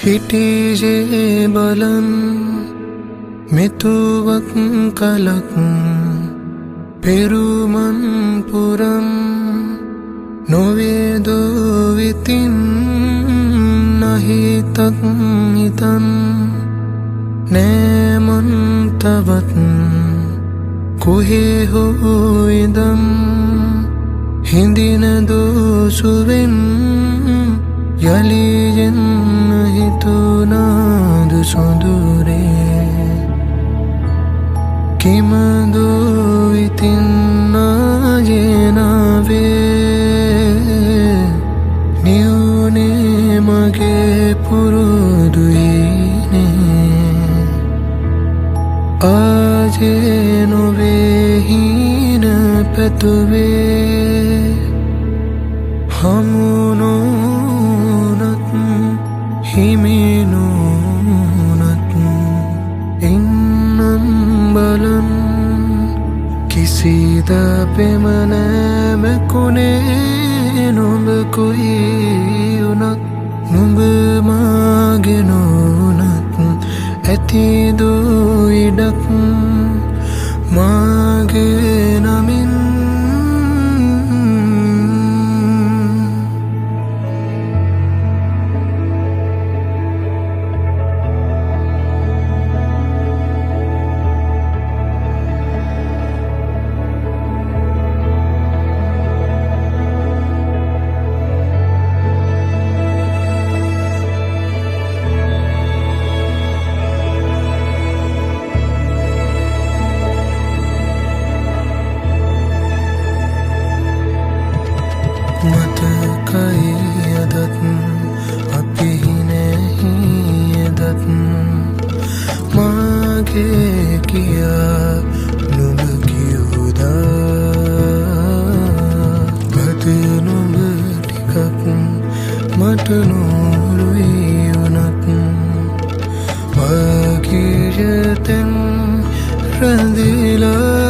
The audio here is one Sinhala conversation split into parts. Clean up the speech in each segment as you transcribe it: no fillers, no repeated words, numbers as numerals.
හිටියේ බලන් මෙතුවක් කලක් පෙරුමන් පුරම් නොවේදෝ විතින් නහිතක් හිතන් නෑමන් තවත් කොහේ හෝ ඉදම් හිඳින දෝසුවෙන් යලියෙන් හිතුනාද සොඳුරේ කිමදෝ ඉතින් නාජනාවේ නියුනේ මගේ පුරුදුයිනේ ආජේ නොවේ හින පැතුවේ හමුනෝනත් හිමිනෝනත් ඉන්නම් බලන් කිසිද පෙමනෑමකුණේ නොඹ කොයි වුණත් නුඹ මාගේ නොනත් ඇතිදෝ ඉඩක් මාගේ නමින් මතකයියදත් අපිහිනැහියදත් මාගේ කියා නුඹ කිව්දා පද නුඹ ටිකක් මට නෝරුයි වුණත් වගියතෙන් රැඳිලා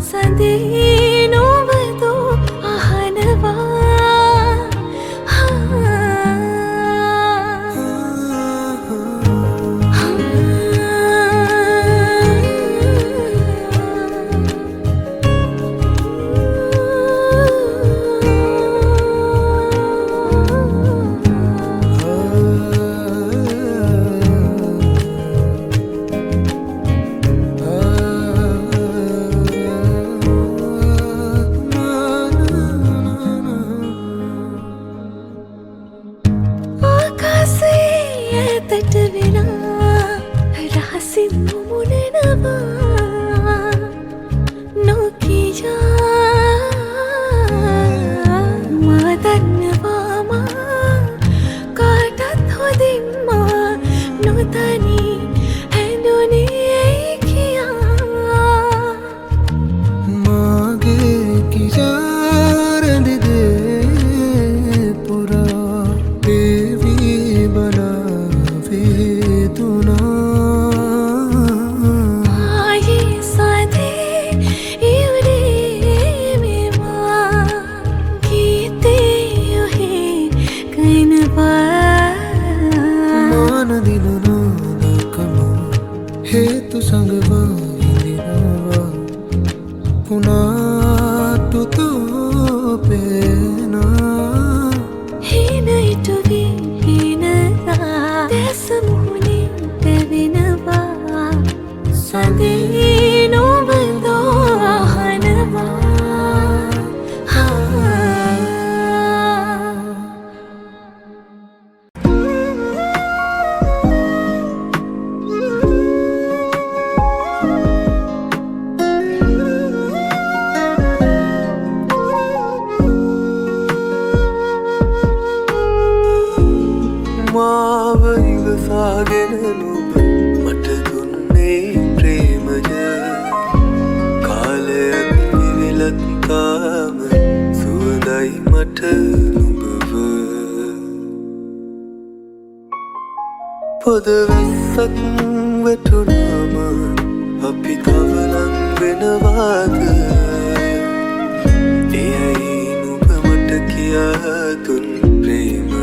Sandino beto ahanava මාන දිනනා දකම හේතු සංගවා විඳිනවා පුනාටුතෝ පේනා හීන ඉටුවී හීනලා දැසමුහුණින් දෙවිනවා සඳී නොබඳෝ අහනවා මාව ඉවසාගෙන නුඹ මට දුන්නේ ප්‍රේමය කාලයක් විවිලත් තාම සුවඳයි මට නුඹව පොද වැස්සක් වැටුනාම අපි තව ලං වෙනවාද එයයි නුඹ මට කියා දුන් ප්‍රේමය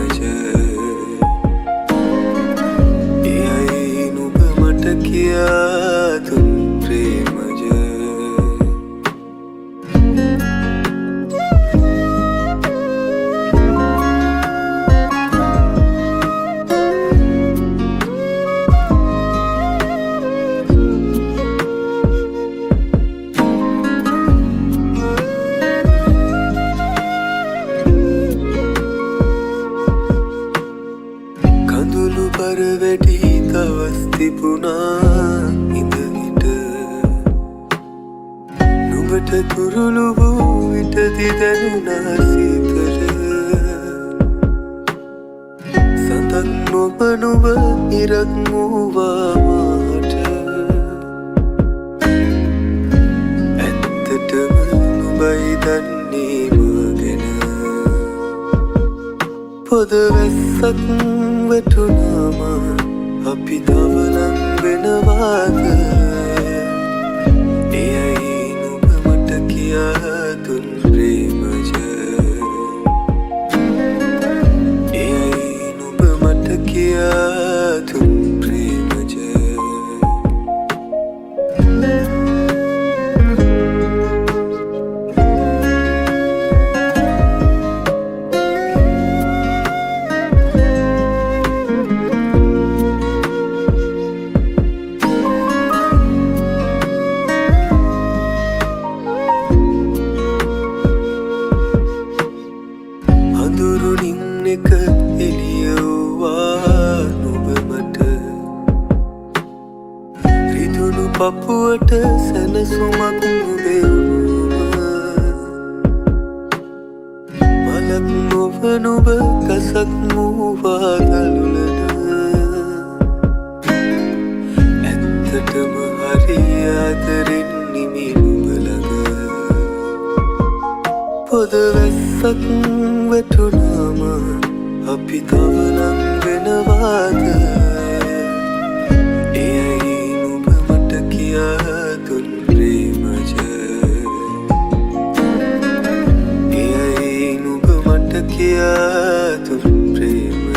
කියා දුන් ප්‍රේමය කඳුළු බර වැඩි දවස් තිබුණා ඉඳහිට නුඹට තුරුළු වූ විටදි දැනුණා සීතල සඳක් නොබ නුඹ ඉරක් වූවා මාට ඇත්තටම නුඹයි දන්නේ මගෙන පොද වැස්සක් වැටුනාම අපි තව ලං වෙනවාද එයයි නුඹ මට කියා දුන් ප්‍රේමය එයයි නුඹ මට කියා දුන් ප්‍රේමය අඳුරුනින් එක එළියවුවා නුඹ මට රිදුණු පපුවට සැනසුමක් නුඹෙව්වා මලක් නොව නුඹ ගසක් වූවා දළුලන ඇත්තටම හරි ආදරෙන් නිමි නුඹ ළඟ පොද වැස්සක් වැටුනාම අපි තව ලං වෙනවාද එයයි නුඹ මට කියා දුන් ප්‍රේමය එයයි නුඹ මට කියා දුන් ප්‍රේමය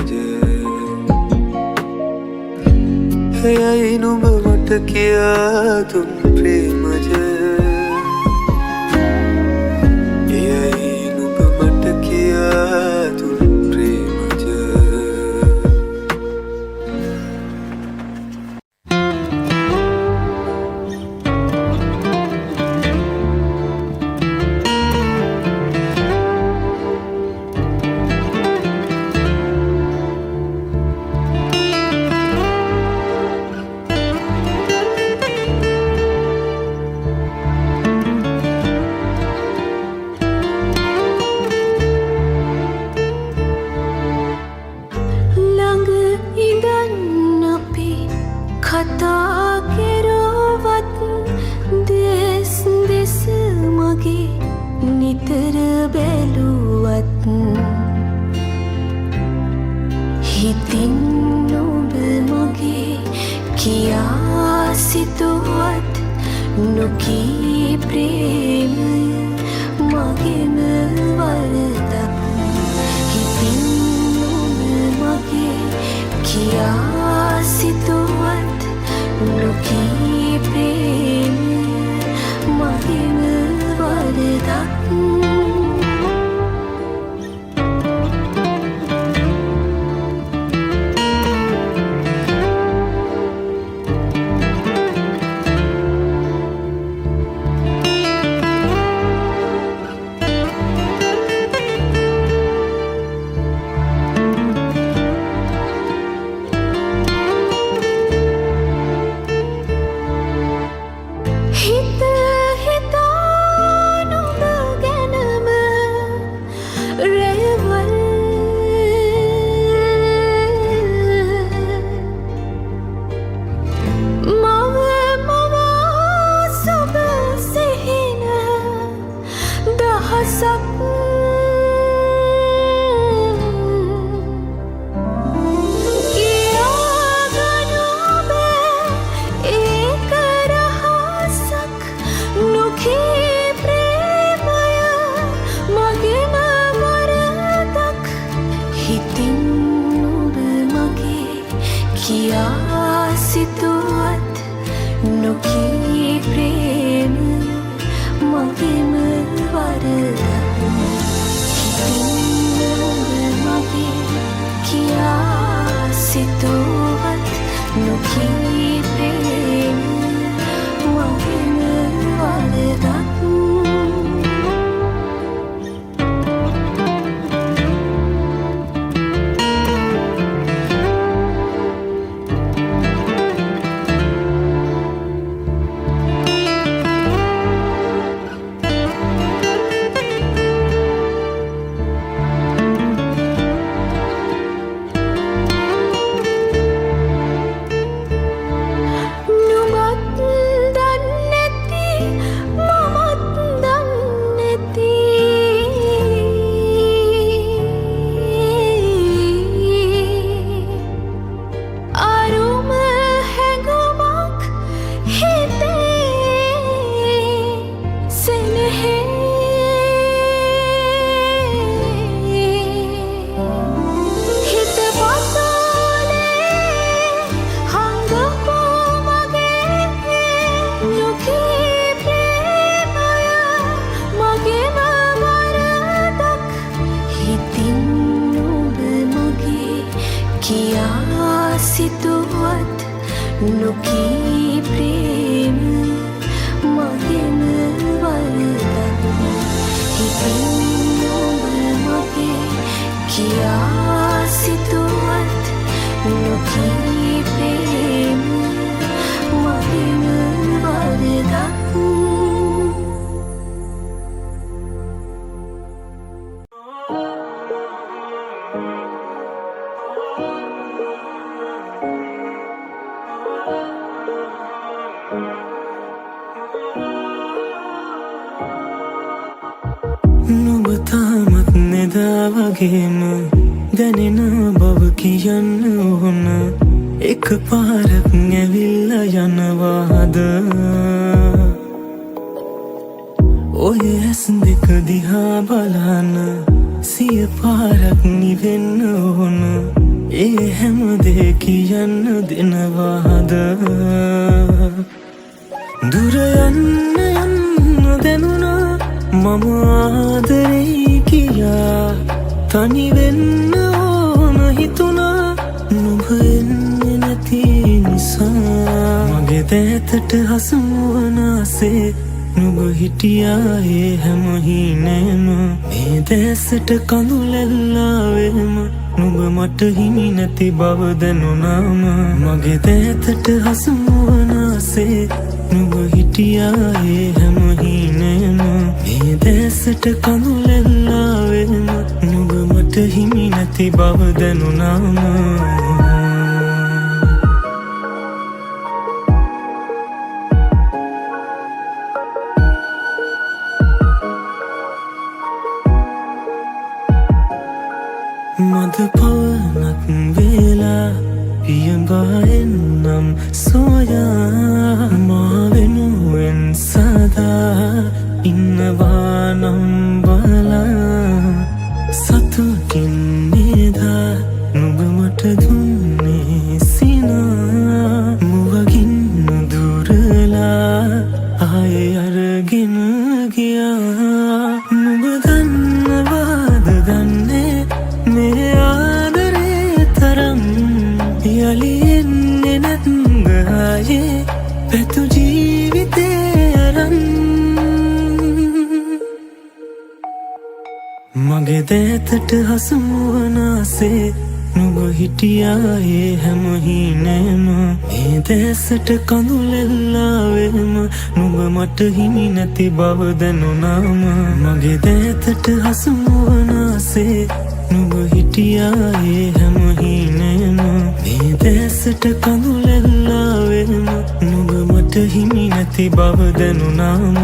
එයයි නුඹ මට කියා දුන් ප්‍රේමය නොකී ප්‍රේමය මගෙම වරදක් හිතින් किया सितुवत नुकी प्रेम मगेन वरदन हितिन मगे किया सितुवत नुकी प्रेम मगेन वरदन නුඹ තාමත් නෙදා වගේම දැනෙන බව කියන්න ඕන එක පාරක් ඇවිල්ලා යනවාද ඔය ඇස් දෙක දිහා බලන සිය පාරක් නිවෙන්න ඕන ඒ හැම දේ කියන්න දෙනවාද දුර යන්න යන්න දැනුණා මම ආදරේ කියා තනි වෙන්න ඕන හිතුණා නුඹ එන්නේ නැති නිසා මගේ දැතට හසුවන ආසේ නුඹ හිටියා ඒ හැම හිනේම මේ දැසට කඳුලැල්ලාවෙම නුඹ මට හිමි නැති බව දැනුණාම මගේ දැතට හසුවන ආසේ නුඹ හිටියා ඒ හැම හිනේම මේ දැසට කඳුලැල්ලාවෙම නුඹ මට හිමි නැති බව දැනුණාම මද පවනක් වේලා පියඹා එන්නම් සොයා මා වෙනුවෙන් සදා ඉන්නවා නම් බලා සතුටින් නේදා නුඹ මට දුන්නේ සිනා මුවගින් දුරලා ආයේ අරගෙන ගියා නුඹ දන්නවාද දන්නේ මේ ආදරේ තරම් යලි එන්නේ නැත්ද ආයේ පැතු ජීවිතේ අරන් මගේ දැතට හසුවන ආසේ නුඹ හිටියා ඒ හැම හිනේම මේ දැසට කඳුලැල්ලාවෙම නුඹ මට හිමි නැති බව දැනුණාම මගේ දැතට හසුවන ආසේ නුඹ හිටියා ඒ හැම හිනේම මේ දැසට කඳුලැල්ලාවෙම නුඹ මට හිමි නැති බව දැනුණාම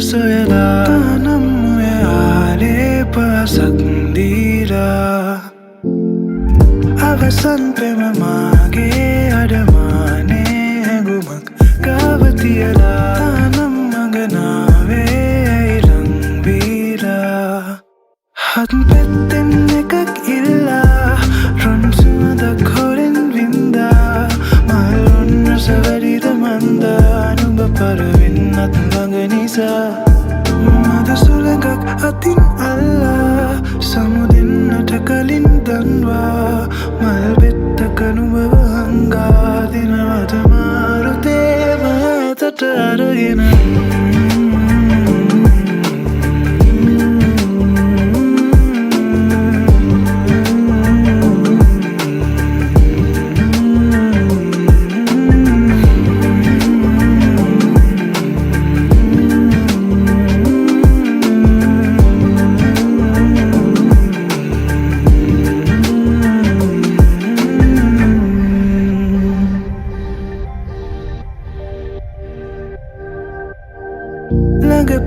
soyala tanam muyaale pasakndira avasan prema mage adamane hangumak kavatiyala tanam maganave irangbira hatn petten ekak illa ron sumada khoren vinda malon rasavarida manda nuba parvinnat banganisa mada sulangak atin alla samudennata kalin danwa mal bettaka nuba hanga dinawata marute matata aragena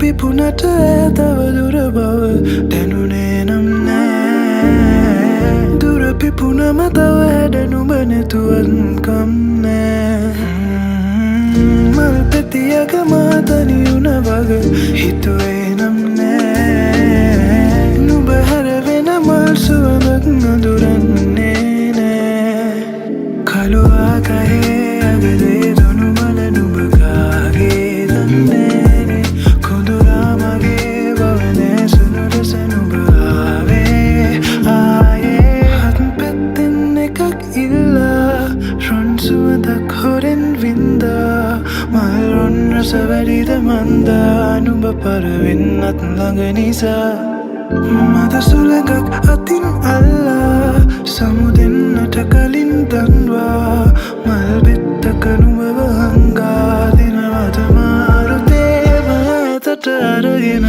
Pipunata tava dura bava denune nam පිපුනම තව හැඩ නුඹ නැතුවත් කම්නෑ මල් පෙතියක මාතනි වුණ වග හිතුවේ නම් නෑ නුඹ හැරවෙන මල් සුවඳක් නොදුරන්නේ නෑ කළු ආකයේ අගදේ දුනු මල නුඹ කාගේ දන්නේනේ කොඳුරා මගේ බවනේ සුණු ලෙස නුඹ ආවේ ආයේ හත් පැත්තෙන් එකක් ඉල්ලා රොන් සුවඳක් හොරෙන් වින්දා මල් රොන් රස වැඩිද මන්දා නුඹ පරවෙන්නත් ළඟ නිසා මද සුළඟක් අතින් අල්ලා සමුදෙන්නට කලින් දන්වා මල් බෙත්තක නුඹව හංගා දිනවත මාරුතේ මතට අරගෙන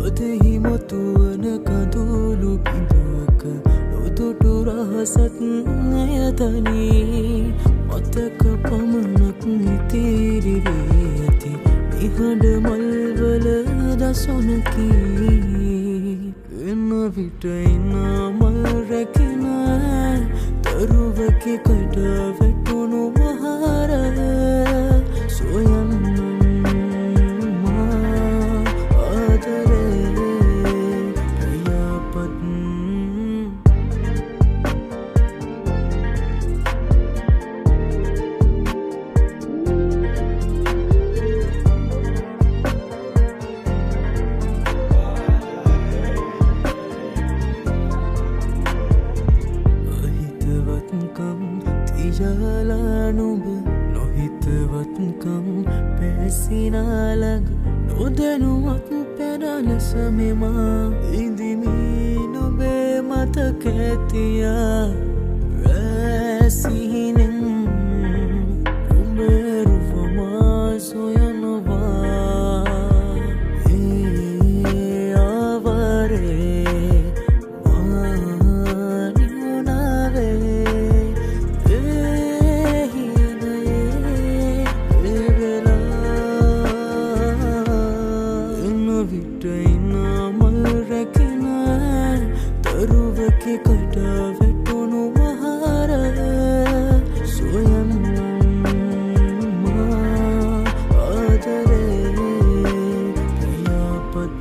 අදෙහි මතුවන කඳුළු බිඳුවක නොදුටු රහසත් නැයතනී මතක පමණක් ඉතිරි වී ඇති නිහඬ මල්වල දසුනකි එන විට එන මල් රැකෙන දරුවගේ කට වැටුණු මහර සොයන්න නුඹ නොහිතවත්කම් පැසිනාලඟ නොදැනුවත් පැනලෙස මෙමා ඉදිමී නොබේ මතක ඇතියා වැසිහිනෙන් උඹරුවමා සොයනවා ඒ ආවරේ කට වැටුණු මහර සොයන්න ආදරේ ප්‍රියාපත්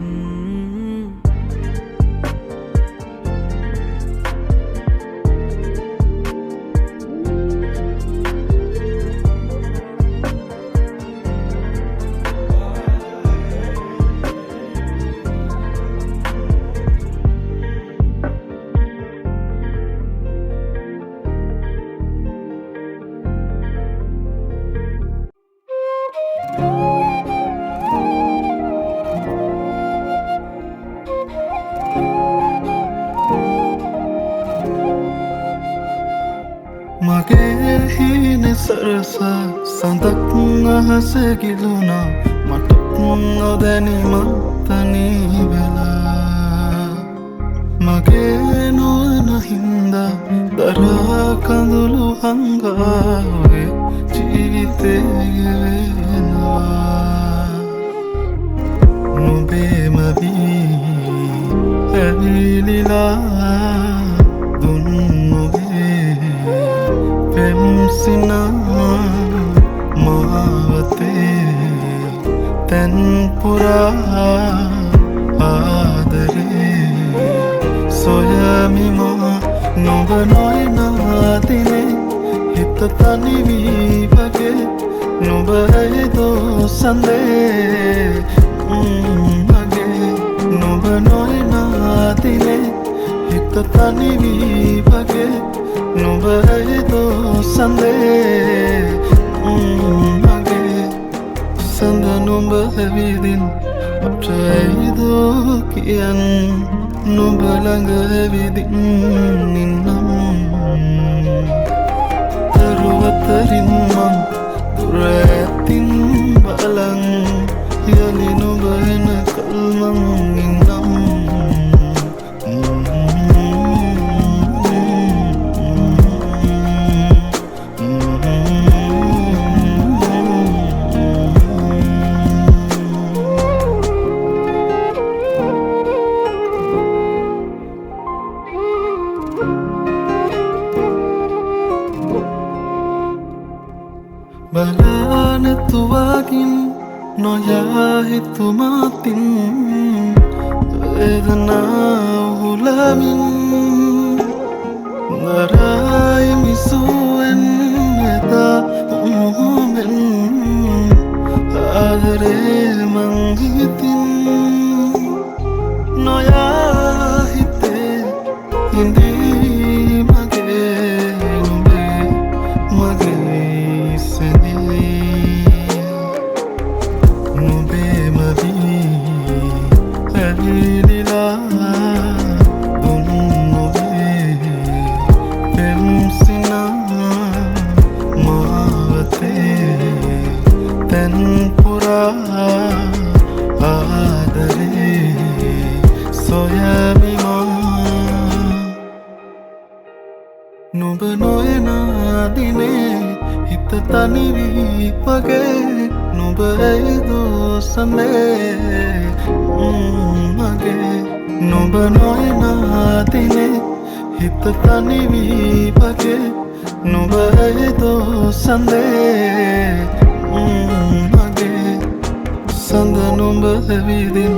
මගේ හීන සරසා සඳක් අහස ගිලුණා මට නොදැනීමක් තනි වෙලා මගේ නොවන හින්දා දරා කඳුළු හංගාවේ ජීවිතේ ගෙවෙනවා නුඹේම ඇවිලිලා දුන්නොගේ පෙම්සිනා මාවතේ තැන්පුරා ආදරේ සොයමිමා නොබ නොයනාතිනේ හිත තනිවී වගේ නොබ ඇයිදෝ සඳේ මගේ නොබ නොයනාතිනේ හිත තනිවී වගේ නොබ ඇයිදෝ සඳේ මගේ සඳ නොබ ඇවිදින් අපට ඇයිදෝ කියන් නොබ ළඟ ඇවිදින් නින්නම් තරුවතරින් මං දුර ඇතින් බලන් යලි නොබ එනකල් මං ඉන්නම් බලනතුවාකින් නොයා හිතුමාතින් වේදනාව හුලමින් නරාය මිසුවෙන් එදා උමුමෙන් ආදරේ මං හිතින් නොයා හිතේ හිඳී මගේ නුඹේ මගේ ඇවිලිලා දුන්නොගේ පෙම්සිනා මාවතේ තැන්පුරා ආදරේ සොයමිමා නොබ නොයනාදිනේ හිත තනිවී වගේ නොබ ඇයිදෝ සඳේ මගේ නොබ නොයනාතිනේ හිත තනිවී වගේ නොබ ඇයිදෝ සඳේ මගේ සඳ නොබ ඇවිදින්